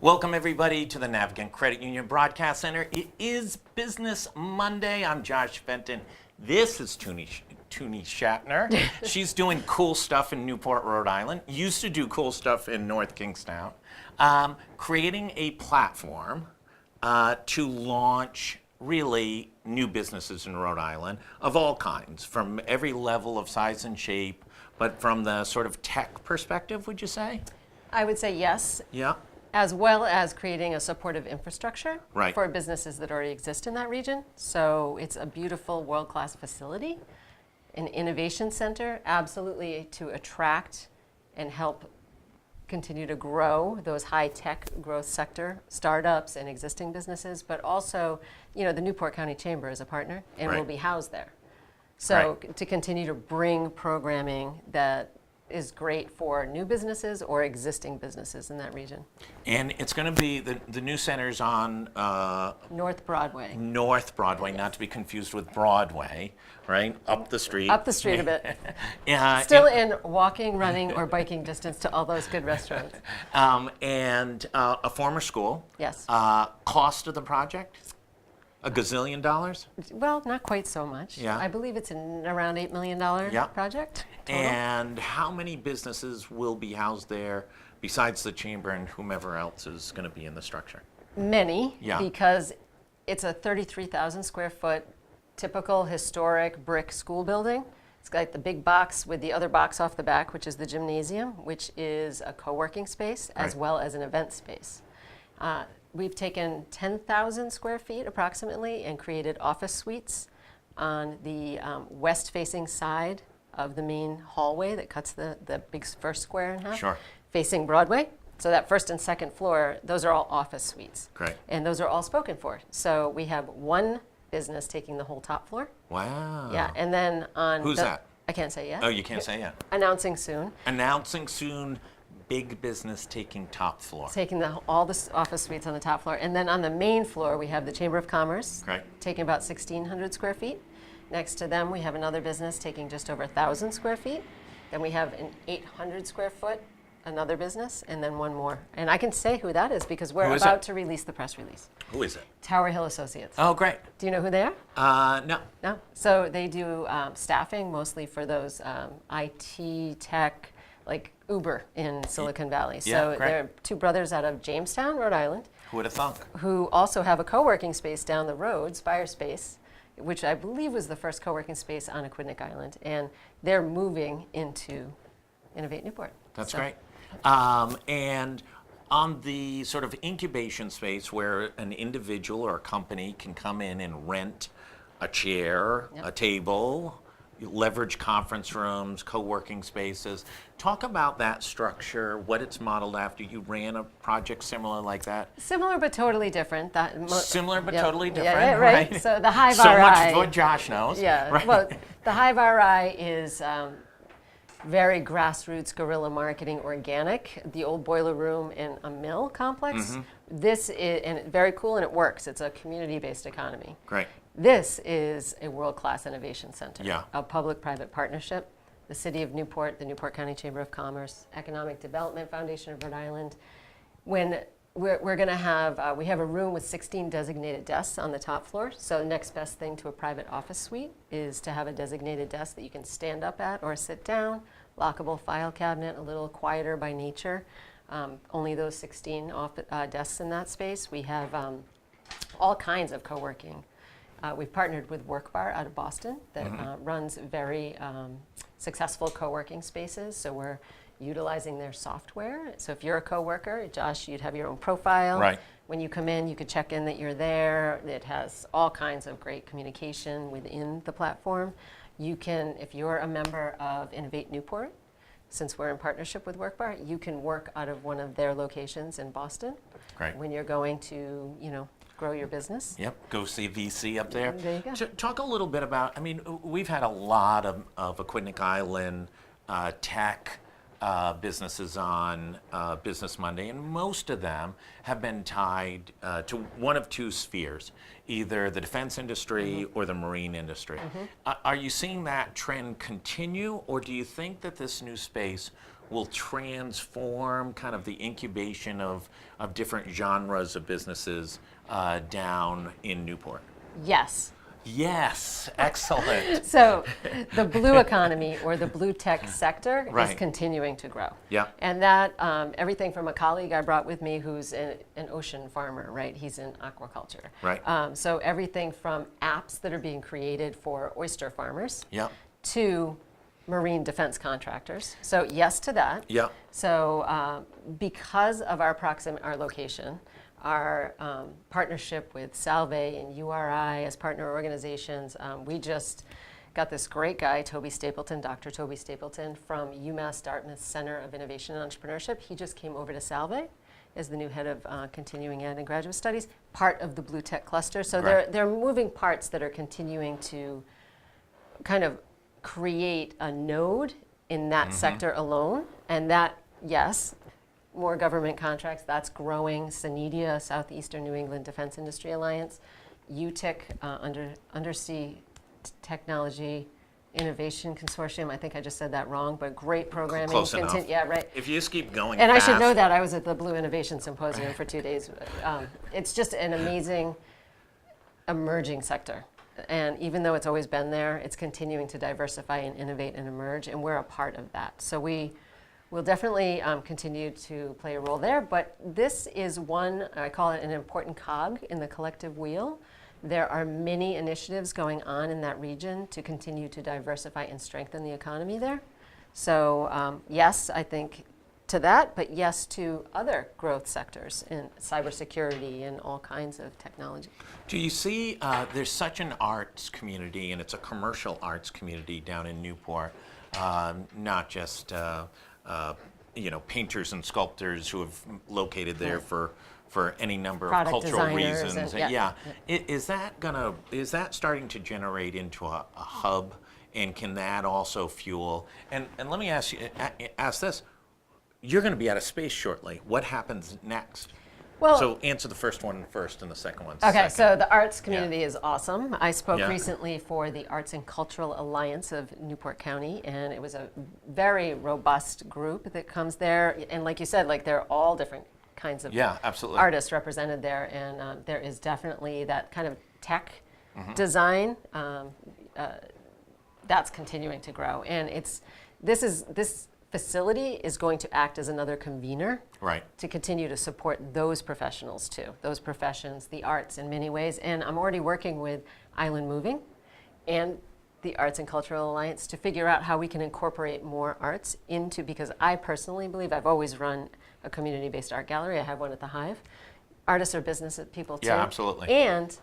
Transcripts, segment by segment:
Welcome everybody to the Navigant Credit Union Broadcast Center. It is Business Monday. I'm Josh Fenton. This is Tuni Schartner. She's doing cool stuff in Newport, Rhode Island. Used to do cool stuff in North Kingstown. Creating a platform to launch really new businesses in Rhode Island of all kinds, from every level of size and shape, but from the sort of tech perspective, would you say? I would say yes. Yeah. As well as creating a supportive infrastructure Right. for businesses that already exist in that region. So it's a beautiful world-class facility, an innovation center, absolutely to attract and help continue to grow those high-tech growth sector startups and existing businesses, but also, the Newport County Chamber is a partner and will Right. be housed there. So Right. to continue to bring programming that is great for new businesses or existing businesses in that region. And it's going to be, the new center's on North Broadway. North Broadway, not to be confused with Broadway, right? Up the street. Up the street a bit. Yeah, Still in walking, running, or biking distance to all those good restaurants. and a former school. Yes. Cost of the project? $1 gazillion? Well, not quite so much. Yeah. I believe it's an around $8 million Yeah. project total. And how many businesses will be housed there besides the chamber and whomever else is going to be in the structure? Many, Yeah. because it's a 33,000 square foot typical historic brick school building. It's got the big box with the other box off the back, which is the gymnasium, which is a co-working space as Right. well as an event space. We've taken 10,000 square feet approximately and created office suites on the west-facing side of the main hallway that cuts the big first square in half, Sure. facing Broadway. So that first and second floor, those are all office suites. Great. And those are all spoken for. So we have one business taking the whole top floor. Wow. Yeah, and then on Who's that? I can't say yet. Oh, you can't say yet. Announcing soon. Announcing soon, big business taking top floor. Taking all the office suites on the top floor. And then on the main floor, we have the Chamber of Commerce, Right. taking about 1,600 square feet. Next to them, we have another business taking just over 1,000 square feet. Then we have an 800 square foot, another business, and then one more. And I can say who that is because we're Who is about it? to release the press release. Who is it? Tower Hill Associates. Oh, great. Do you know who they are? No. No. So they do staffing mostly for those IT tech, like Uber in Silicon Valley. Yeah, So great. they're two brothers out of Jamestown, Rhode Island, Who would have thunk? who also have a co-working space down the road, Spire Space, which I believe was the first co-working space on Aquidneck Island. And they're moving into Innovate Newport. That's So- great. And on the sort of incubation space where an individual or a company can come in and rent a chair, Yep. a table, leverage conference rooms, co-working spaces. Talk about that structure, what it's modeled after. You ran a project similar like that? Similar but totally different. Similar but Yep. totally Yeah, different, yeah, right. right? So the Hive So RI. much what Josh knows. Yeah, right? well, the Hive RI is very grassroots guerrilla marketing, organic. The old boiler room in a mill complex. Mm-hmm. This is and very cool, and it works. It's a community-based economy. Great. This is a world-class innovation center. Yeah. A public-private partnership. The City of Newport, the Newport County Chamber of Commerce, Economic Development Foundation of Rhode Island. When we're going to have, we have a room with 16 designated desks on the top floor. So the next best thing to a private office suite is to have a designated desk that you can stand up at or sit down, lockable file cabinet, a little quieter by nature. Only those 16 desks in that space. We have all kinds of co-working. We've partnered with Workbar out of Boston that runs very successful co-working spaces. So we're utilizing their software. So if you're a coworker, Josh, you'd have your own profile. Right. When you come in, you could check in that you're there. It has all kinds of great communication within the platform. You can, if you're a member of Innovate Newport, since we're in partnership with Workbar, you can work out of one of their locations in Boston. Great. When you're going to, grow your business. Yep, go see VC up there. There you go. Talk a little bit about, we've had a lot of Aquidneck Island tech businesses on Business Monday, and most of them have been tied to one of two spheres, either the defense industry or the marine industry. Are you seeing that trend continue, or do you think that this new space will transform kind of the incubation of different genres of businesses down in Newport? Yes. Yes, excellent. So the blue economy or the blue tech sector is Right. continuing to grow. Yeah. And that, everything from a colleague I brought with me who's an ocean farmer, right? He's in aquaculture. Right. So everything from apps that are being created for oyster farmers Yeah. to marine defense contractors. So yes to that. Yeah. So because of our our location, our partnership with Salve and URI as partner organizations, we just got this great guy, Toby Stapleton, Dr. Toby Stapleton from UMass Dartmouth Center of Innovation and Entrepreneurship. He just came over to Salve as the new head of continuing ed and graduate studies, part of the Blue Tech cluster. So Right. they're moving parts that are continuing to kind of create a node in that sector alone. And that, yes, more government contracts, that's growing. Sanidia, Southeastern New England Defense Industry Alliance, UTIC, Undersea Technology Innovation Consortium. I think I just said that wrong, but great programming. Close enough. Yeah, right. If you just keep going And fast, I should know that. I was at the Blue Innovation Symposium for 2 days. It's just an amazing emerging sector. And even though it's always been there, it's continuing to diversify and innovate and emerge, and we're a part of that. So we will definitely continue to play a role there, but this is one, I call it an important cog in the collective wheel. There are many initiatives going on in that region to continue to diversify and strengthen the economy there. So yes, I think to that, but yes to other growth sectors in cybersecurity and all kinds of technology. do you see there's such an arts community, and it's a commercial arts community down in Newport, not just painters and sculptors who have located there for any number Product of cultural designers reasons. and- Is that starting to generate into a hub, and can that also fuel? And let me ask this: you're going to be out of space shortly. What happens next? Well, So answer the first one first, and the second one okay, second. so the arts community is awesome. I spoke Yeah. recently for the Arts and Cultural Alliance of Newport County, and it was a very robust group that comes there. And like you said, like they're all different kinds of Yeah, absolutely. artists represented there, and there is definitely that kind of tech Mm-hmm. design that's continuing to grow. And this facility is going to act as another convener Right. to continue to support those professionals too, those professions, the arts in many ways. And I'm already working with Island Moving and the Arts and Cultural Alliance to figure out how we can incorporate more arts into, because I personally believe, I've always run a community-based art gallery. I have one at the Hive. Artists are business people too. Yeah, absolutely. And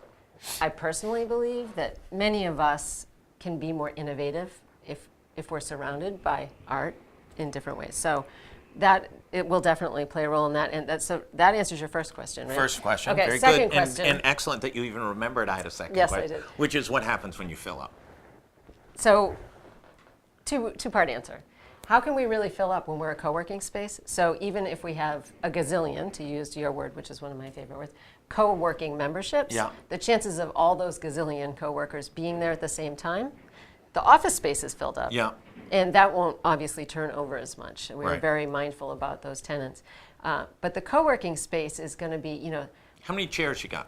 I personally believe that many of us can be more innovative if we're surrounded by art in different ways. So that it will definitely play a role in that. And that answers your first question, right? First question. Okay, Very second good. question. And excellent that you even remembered I had a second Yes, I question. did. Which is what happens when you fill up. So two-part answer. How can we really fill up when we're a co-working space? So even if we have a gazillion, to use your word, which is one of my favorite words, co-working memberships, Yeah. the chances of all those gazillion co-workers being there at the same time, the office space is filled up. Yeah. And that won't obviously turn over as much. We're Right. very mindful about those tenants. But the co-working space is going to be, How many chairs you got?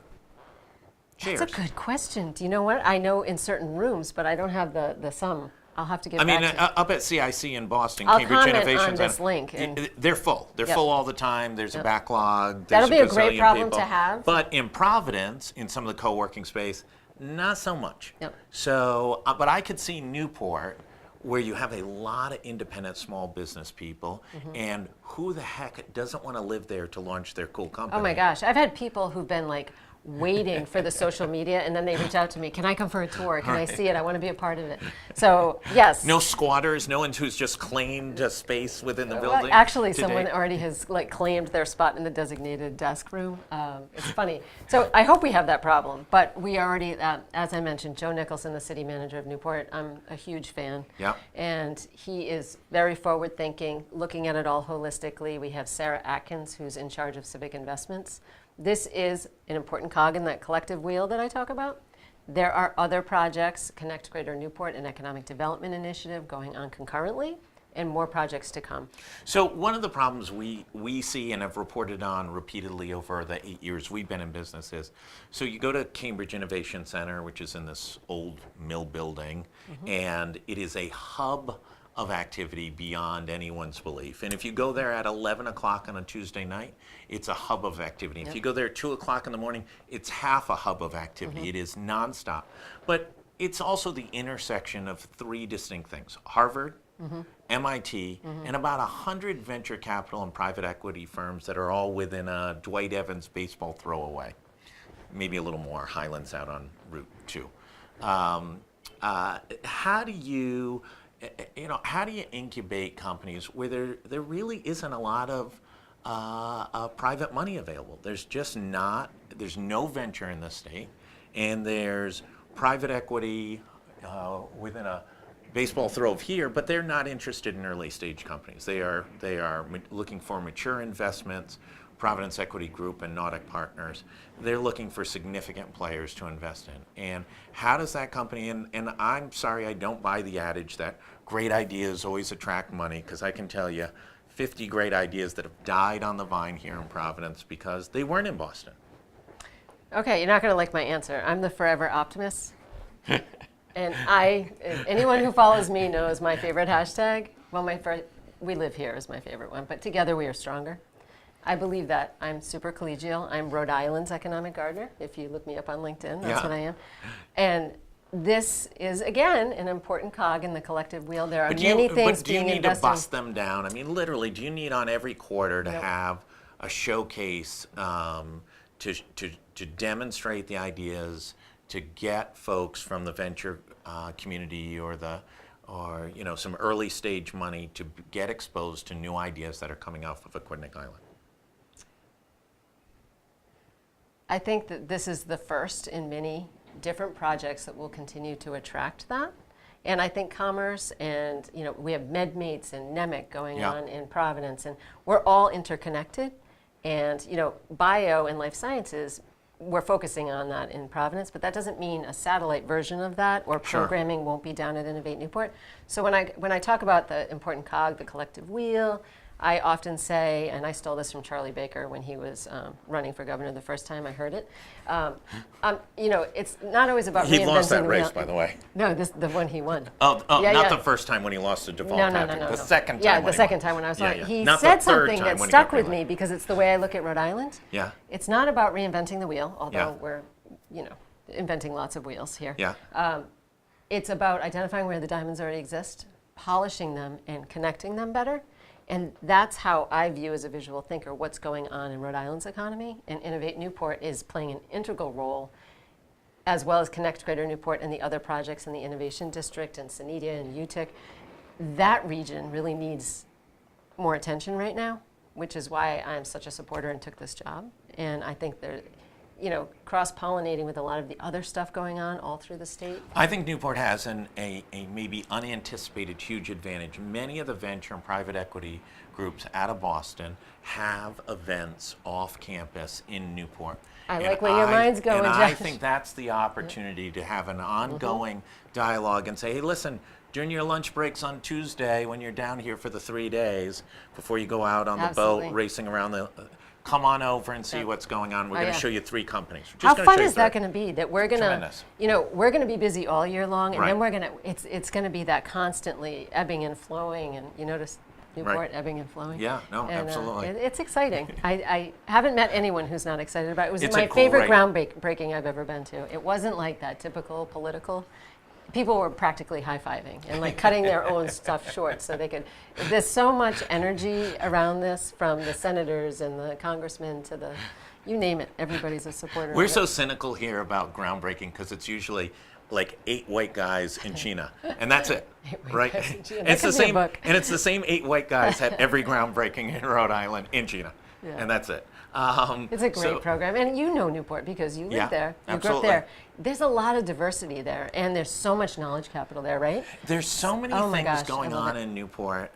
Chairs. that's a good question. Do you know what? I know in certain rooms, but I don't have the sum. I'll have to get I back mean, to you. up at CIC in Boston, I'll Cambridge comment Innovation on Center, this link and- they're full. They're Yep. full all the time. There's a Yep. backlog. That'll There's be a great gazillion problem people. to have. But in Providence, in some of the co-working space, not so much. Yep. So, but I could see Newport, where you have a lot of independent small business people, Mm-hmm. and who the heck doesn't want to live there to launch their cool company? Oh my gosh, I've had people who've been like waiting for the social media, and then they reach out to me. Can I come for a tour? Can I see it? I want to be a part of it. So yes. No squatters, no one who's just claimed a space within the Well, building. actually, to someone date? already has like claimed their spot in the designated desk room. It's funny. So I hope we have that problem, but we already, as I mentioned, Joe Nicholson, the city manager of Newport, I'm a huge fan. Yeah. And he is very forward-thinking, looking at it all holistically. We have Sarah Atkins, who's in charge of civic investments. This is an important cog in that collective wheel that I talk about. There are other projects, Connect Greater Newport, an economic development initiative going on concurrently, and more projects to come. So one of the problems we see and have reported on repeatedly over the 8 years we've been in business is, so you go to Cambridge Innovation Center, which is in this old mill building, and it is a hub of activity beyond anyone's belief. And if you go there at 11 o'clock on a Tuesday night, it's a hub of activity. If you go there at 2 o'clock in the morning, it's half a hub of activity. It is nonstop. But it's also the intersection of three distinct things: Harvard, MIT, and about 100 venture capital and private equity firms that are all within a Dwight Evans baseball throw away. Maybe a little more, Highlands out on Route 2. How do you incubate companies where there really isn't a lot of private money available? There's no venture in the state, and there's private equity within a baseball throw of here, but they're not interested in early stage companies. They are looking for mature investments. Providence Equity Group and Nautic Partners, they're looking for significant players to invest in. And how does that company, and I'm sorry, I don't buy the adage that great ideas always attract money, because I can tell you 50 great ideas that have died on the vine here in Providence because they weren't in Boston. Okay, you're not going to like my answer. I'm the forever optimist. And anyone who follows me knows my favorite hashtag. Well, we live here is my favorite one, but together we are stronger. I believe that. I'm super collegial. I'm Rhode Island's economic gardener. If you look me up on LinkedIn, that's what I am. And this is, again, an important cog in the collective wheel. There are many things being invested in. But do you need to bust them down? I mean, literally, do you need on every quarter to have a showcase to demonstrate the ideas, to get folks from the venture community or some early stage money to get exposed to new ideas that are coming off of Aquidneck Island? I think that this is the first in many different projects that will continue to attract that. And I think commerce and, we have MedMates and NEMIC going on in Providence, and we're all interconnected. And, bio and life sciences, we're focusing on that in Providence, but that doesn't mean a satellite version of that or programming won't be down at Innovate Newport. So when I talk about the important cog, the collective wheel, I often say, and I stole this from Charlie Baker when he was running for governor the first time I heard it. It's not always about reinventing the wheel. He lost that race, by the way. No, the one he won. The first time when he lost to Deval Patrick. No. The second time. Yeah, the second time when I was on. He said something that stuck with me because it's the way I look at Rhode Island. Yeah. It's not about reinventing the wheel, although we're, inventing lots of wheels here. Yeah. It's about identifying where the diamonds already exist, polishing them, and connecting them better. And that's how I view, as a visual thinker, what's going on in Rhode Island's economy. And Innovate Newport is playing an integral role, as well as Connect Greater Newport and the other projects in the Innovation District and Sanidia and UTIC. That region really needs more attention right now, which is why I'm such a supporter and took this job. And I think they're, cross-pollinating with a lot of the other stuff going on all through the state. I think Newport has a maybe unanticipated huge advantage. Many of the venture and private equity groups out of Boston have events off campus in Newport. I like where your mind's going, Josh. I think that's the opportunity to have an ongoing dialogue and say, hey, listen, during your lunch breaks on Tuesday when you're down here for the 3 days before you go out on the boat racing around come on over and see what's going on. We're going to show you 3 companies. How fun is that going to be? That we're going to, we're going to be busy all year long, and then we're going to, it's going to be that constantly ebbing and flowing, and you notice Newport ebbing and flowing. Yeah, no, absolutely. It's exciting. I haven't met anyone who's not excited about it. It was my favorite groundbreaking I've ever been to. It wasn't like that typical political. People were practically high-fiving and cutting their own stuff short so they could. There's so much energy around this, from the senators and the congressmen to the, you name it, everybody's a supporter. We're so cynical here about groundbreaking because it's usually like 8 white guys in China, and that's it, right? And it's the same, and it's the same 8 white guys at every groundbreaking in Rhode Island in China, and that's it. It's a great program, and you know Newport because you live there. You grew up there. There's a lot of diversity there, and there's so much knowledge capital there, right? There's so many things going on in Newport.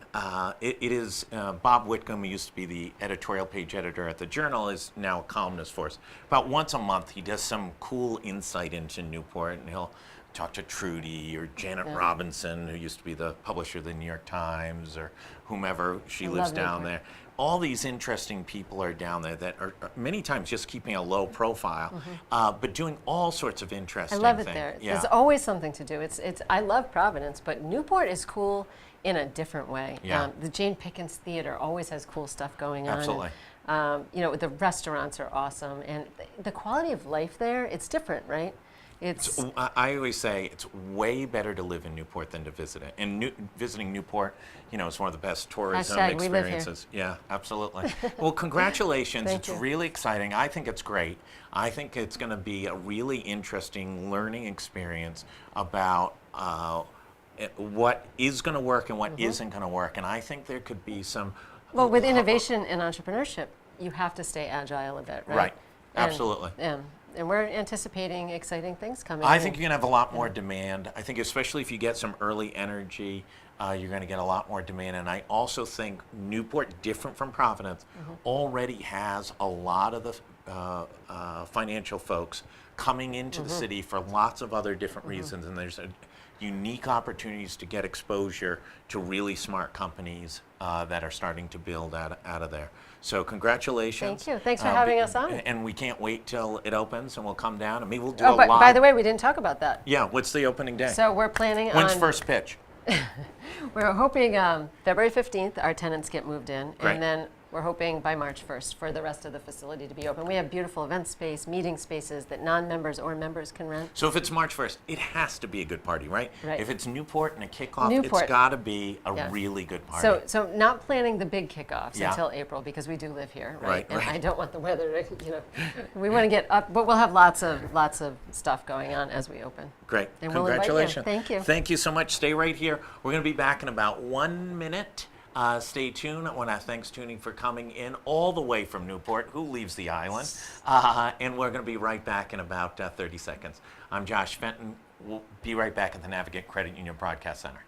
It is Bob Whitcomb, who used to be the editorial page editor at the Journal, is now a columnist for us. About once a month, he does some cool insight into Newport, and he'll talk to Trudy or Janet Yeah. Robinson, who used to be the publisher of the New York Times, or whomever, she I lives love down Newport. there. All these interesting people are down there that are many times just keeping a low profile, but doing all sorts of I interesting love it things. there. Yeah. There's always something to do. I love Providence, but Newport is cool in a different way. Yeah. The Jane Pickens Theater always has cool stuff going on. Absolutely. And, the restaurants are awesome, and the quality of life there, it's different, right? I always say it's way better to live in Newport than to visit it. And visiting Newport, is one of the best tourism Hashtag we live here. experiences. Yeah, absolutely. Well, congratulations. Thank It's you. really exciting. I think it's great. I think it's going to be a really interesting learning experience about what is going to work and what isn't going to work. And I think there could be some. Well, with innovation and entrepreneurship, you have to stay agile a bit, right? Right. And- Absolutely. And we're anticipating exciting things coming. I think you're going to have a lot more demand. I think especially if you get some early energy, you're going to get a lot more demand. And I also think Newport, different from Providence, already has a lot of the financial folks coming into the city for lots of other different reasons. And there's unique opportunities to get exposure to really smart companies that are starting to build out of there. So congratulations. Thank you. Thanks for having us on. And we can't wait till it opens, and we'll come down, and maybe we'll do Oh, a but live. by the way, we didn't talk about that. Yeah, what's the opening day? So we're planning When's on. first pitch? We're hoping February 15th, our tenants get moved in, Great. and then we're hoping by March 1st for the rest of the facility to be open. We have beautiful event space, meeting spaces that non-members or members can rent. So if it's March 1st, it has to be a good party, right? Right. If it's Newport and a kickoff, Newport. it's got to be a Yeah. really good party. So not planning the big kickoffs Yeah. until April because we do live here, right? Right, And right. I don't want the weather to, we want to get up, but we'll have lots of stuff going on as we open. Great. And we'll invite you. Congratulations. Thank you. Thank you so much. Stay right here. We're going to be back in about 1 minute. Stay tuned. I want to thank Tuni for coming in all the way from Newport. Who leaves the island? And we're going to be right back in about 30 seconds. I'm Josh Fenton. We'll be right back at the Navigant Credit Union Broadcast Center.